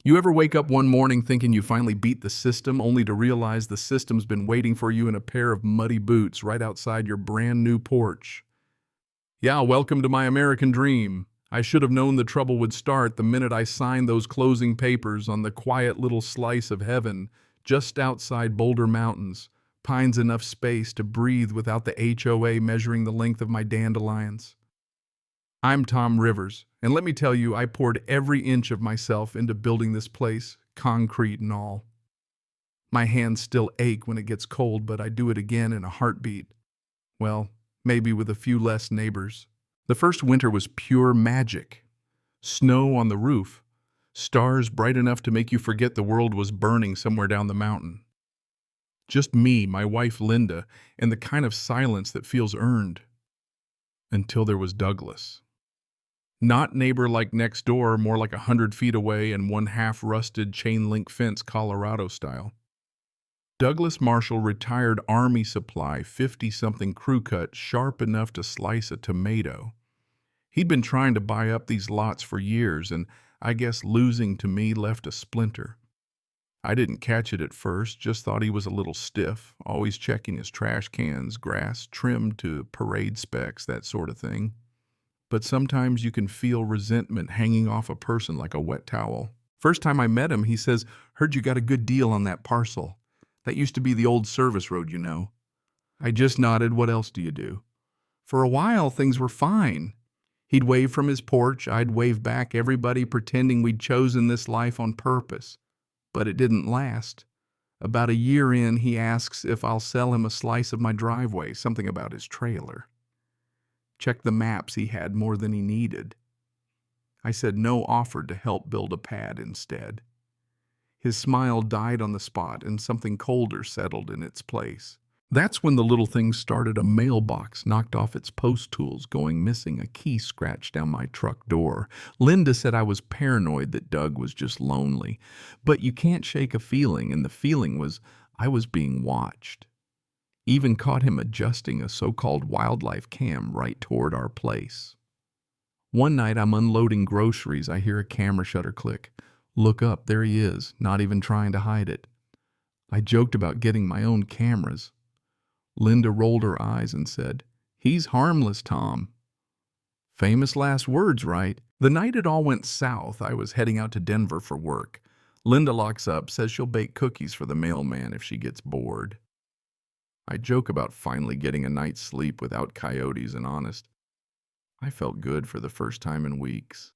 You ever wake up one morning thinking you finally beat the system, only to realize the system's been waiting for you in a pair of muddy boots right outside your brand new porch? Yeah, welcome to my American dream. I should have known the trouble would start the minute I signed those closing papers on the quiet little slice of heaven just outside Boulder Mountains. Pines enough space to breathe without the HOA measuring the length of my dandelions. I'm Tom Rivers, and let me tell you, I poured every inch of myself into building this place, concrete and all. My hands still ache when it gets cold, but I do it again in a heartbeat. Well, maybe with a few less neighbors. The first winter was pure magic. Snow on the roof, stars bright enough to make you forget the world was burning somewhere down the mountain. Just me, my wife Linda, and the kind of silence that feels earned. Until there was Douglas. Not neighbor like next door, more like 100 feet away and one half-rusted chain-link fence Colorado style. Douglas Marshall, retired Army supply, 50-something crew cut, sharp enough to slice a tomato. He'd been trying to buy up these lots for years, and I guess losing to me left a splinter. I didn't catch it at first, just thought he was a little stiff, always checking his trash cans, grass trimmed to parade specs, that sort of thing. But sometimes you can feel resentment hanging off a person like a wet towel. First time I met him, he says, "Heard you got a good deal on that parcel. That used to be the old service road, you know." I just nodded. What else do you do? For a while, things were fine. He'd wave from his porch, I'd wave back, everybody pretending we'd chosen this life on purpose. But it didn't last. About a year in, he asks if I'll sell him a slice of my driveway, something about his trailer. Checked the maps, he had more than he needed. I said no, offered to help build a pad instead. His smile died on the spot and something colder settled in its place. That's when the little thing started. A mailbox knocked off its post tools, going missing, a key scratched down my truck door. Linda said I was paranoid, that Doug was just lonely. But you can't shake a feeling, and the feeling was I was being watched. Even caught him adjusting a so-called wildlife cam right toward our place. One night I'm unloading groceries. I hear a camera shutter click. Look up, there he is, not even trying to hide it. I joked about getting my own cameras. Linda rolled her eyes and said, "He's harmless, Tom." Famous last words, right? The night it all went south, I was heading out to Denver for work. Linda locks up, says she'll bake cookies for the mailman if she gets bored. I joke about finally getting a night's sleep without coyotes, and honest, I felt good for the first time in weeks.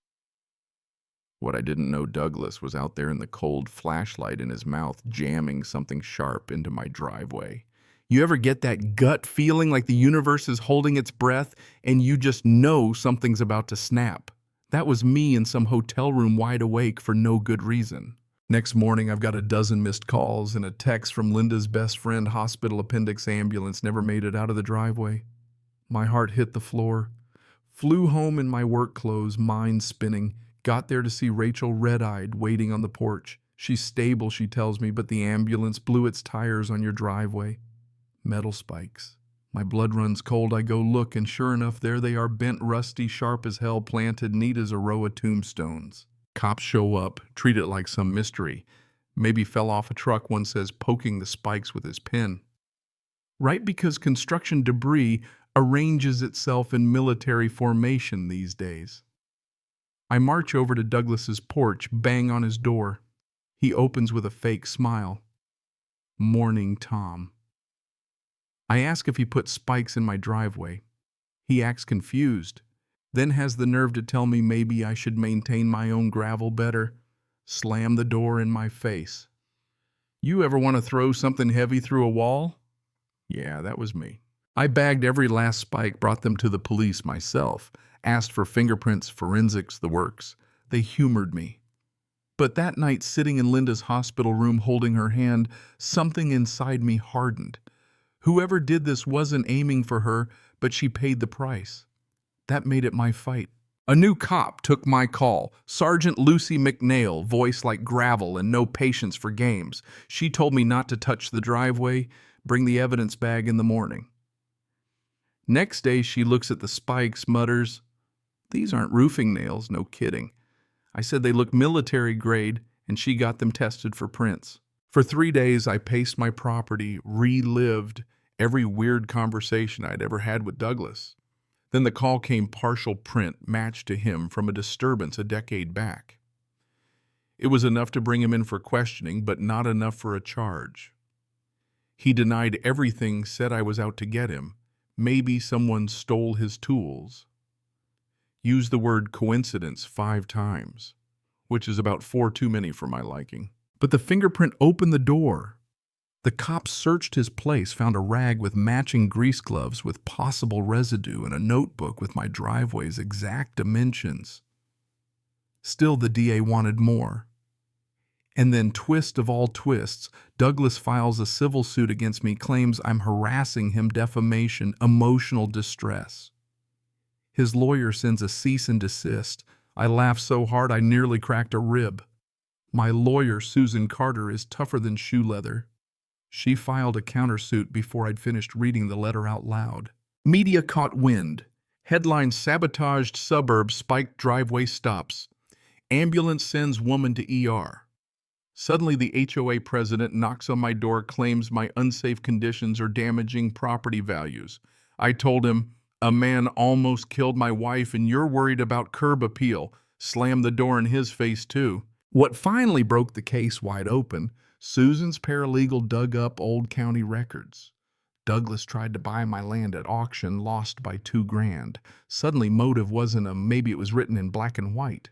What I didn't know, Douglas was out there in the cold, flashlight in his mouth, jamming something sharp into my driveway. You ever get that gut feeling like the universe is holding its breath and you just know something's about to snap? That was me in some hotel room, wide awake for no good reason. Next morning, I've got a dozen missed calls and a text from Linda's best friend, hospital appendix ambulance, never made it out of the driveway. My heart hit the floor. Flew home in my work clothes, mind spinning. Got there to see Rachel red-eyed, waiting on the porch. She's stable, she tells me, but the ambulance blew its tires on your driveway. Metal spikes. My blood runs cold. I go look, and sure enough, there they are, bent, rusty, sharp as hell, planted neat as a row of tombstones. Cops show up, treat it like some mystery. Maybe fell off a truck, one says, poking the spikes with his pen. Right, because construction debris arranges itself in military formation these days. I march over to Douglas's porch, bang on his door. He opens with a fake smile. "Morning, Tom." I ask if he put spikes in my driveway. He acts confused, then has the nerve to tell me maybe I should maintain my own gravel better. Slam the door in my face. You ever want to throw something heavy through a wall? Yeah, that was me. I bagged every last spike, brought them to the police myself, asked for fingerprints, forensics, the works. They humored me. But that night, sitting in Linda's hospital room holding her hand, something inside me hardened. Whoever did this wasn't aiming for her, but she paid the price. That made it my fight. A new cop took my call. Sergeant Lucy McNail, voice like gravel and no patience for games. She told me not to touch the driveway, bring the evidence bag in the morning. Next day, she looks at the spikes, mutters, "These aren't roofing nails, no kidding." I said they look military grade, and she got them tested for prints. For 3 days, I paced my property, relived every weird conversation I'd ever had with Douglas. Then the call came partial print matched to him from a disturbance a decade back. It was enough to bring him in for questioning, but not enough for a charge. He denied everything, said I was out to get him. Maybe someone stole his tools. Used the word coincidence 5 times, which is about 4 too many for my liking. But the fingerprint opened the door. The cops searched his place, found a rag with matching grease gloves with possible residue and a notebook with my driveway's exact dimensions. Still, the DA wanted more. And then, twist of all twists, Douglas files a civil suit against me, claims I'm harassing him, defamation, emotional distress. His lawyer sends a cease and desist. I laughed so hard I nearly cracked a rib. My lawyer, Susan Carter, is tougher than shoe leather. She filed a countersuit before I'd finished reading the letter out loud. Media caught wind. Headline: sabotaged suburb, spiked driveway stops. Ambulance sends woman to ER. Suddenly, the HOA president knocks on my door, claims my unsafe conditions are damaging property values. I told him, a man almost killed my wife and you're worried about curb appeal. Slammed the door in his face, too. What finally broke the case wide open, Susan's paralegal dug up old county records. Douglas tried to buy my land at auction, lost by $2,000. Suddenly, motive wasn't maybe it was written in black and white.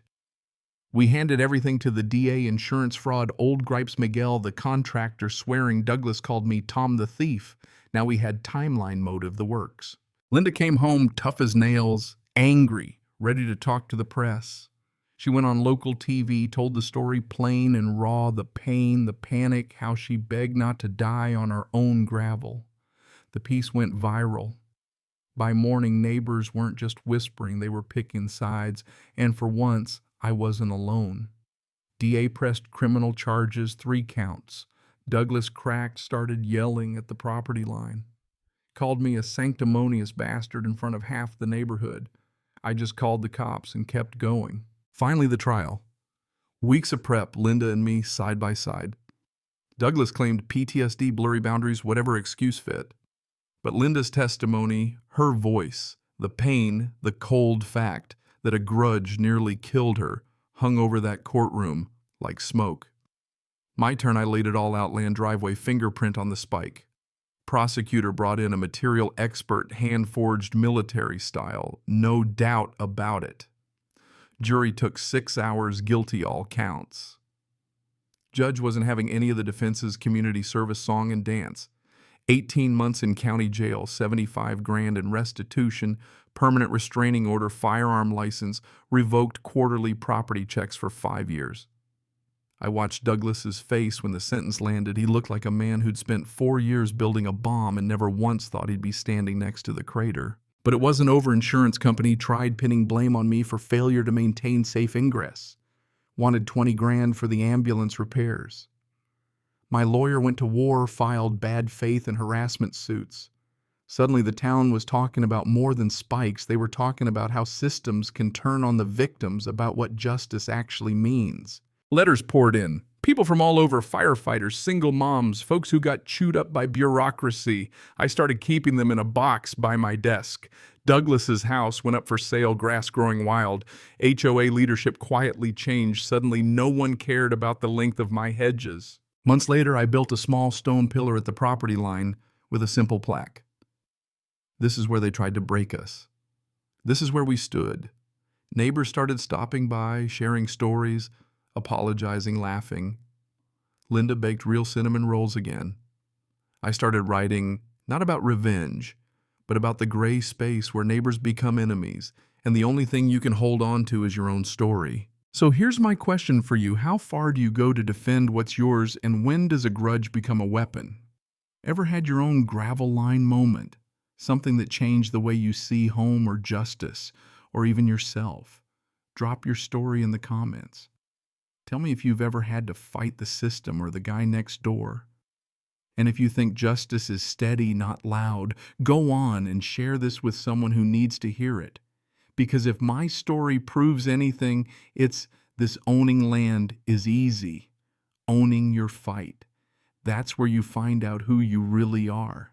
We handed everything to the DA, insurance fraud, old gripes Miguel, the contractor, swearing Douglas called me Tom the thief. Now we had timeline, motive, the works. Linda came home tough as nails, angry, ready to talk to the press. She went on local TV, told the story plain and raw, the pain, the panic, how she begged not to die on her own gravel. The piece went viral. By morning, neighbors weren't just whispering, they were picking sides, and for once, I wasn't alone. DA pressed criminal charges, 3 counts. Douglas cracked, started yelling at the property line. Called me a sanctimonious bastard in front of half the neighborhood. I just called the cops and kept going. Finally, the trial. Weeks of prep, Linda and me side by side. Douglas claimed PTSD, blurry boundaries, whatever excuse fit. But Linda's testimony, her voice, the pain, the cold fact that a grudge nearly killed her, hung over that courtroom like smoke. My turn, I laid it all out, land driveway, fingerprint on the spike. Prosecutor brought in a material expert, hand-forged military style, no doubt about it. Jury took 6 hours, guilty all counts. Judge wasn't having any of the defense's community service song and dance. 18 months in county jail, $75,000 in restitution, permanent restraining order, firearm license, revoked quarterly property checks for 5 years. I watched Douglas's face when the sentence landed. He looked like a man who'd spent 4 years building a bomb and never once thought he'd be standing next to the crater. But it wasn't over. Insurance company tried pinning blame on me for failure to maintain safe ingress. Wanted $20,000 for the ambulance repairs. My lawyer went to war, filed bad faith and harassment suits. Suddenly the town was talking about more than spikes. They were talking about how systems can turn on the victims, about what justice actually means. Letters poured in. People from all over, firefighters, single moms, folks who got chewed up by bureaucracy. I started keeping them in a box by my desk. Douglas's house went up for sale, grass growing wild. HOA leadership quietly changed. Suddenly no one cared about the length of my hedges. Months later, I built a small stone pillar at the property line with a simple plaque. This is where they tried to break us. This is where we stood. Neighbors started stopping by, sharing stories, apologizing, laughing. Linda baked real cinnamon rolls again. I started writing, not about revenge, but about the gray space where neighbors become enemies, and the only thing you can hold on to is your own story. So here's my question for you. How far do you go to defend what's yours, and when does a grudge become a weapon? Ever had your own gravel line moment? Something that changed the way you see home or justice, or even yourself? Drop your story in the comments. Tell me if you've ever had to fight the system or the guy next door. And if you think justice is steady, not loud, go on and share this with someone who needs to hear it. Because if my story proves anything, it's this: owning land is easy. owning your fight. That's where you find out who you really are.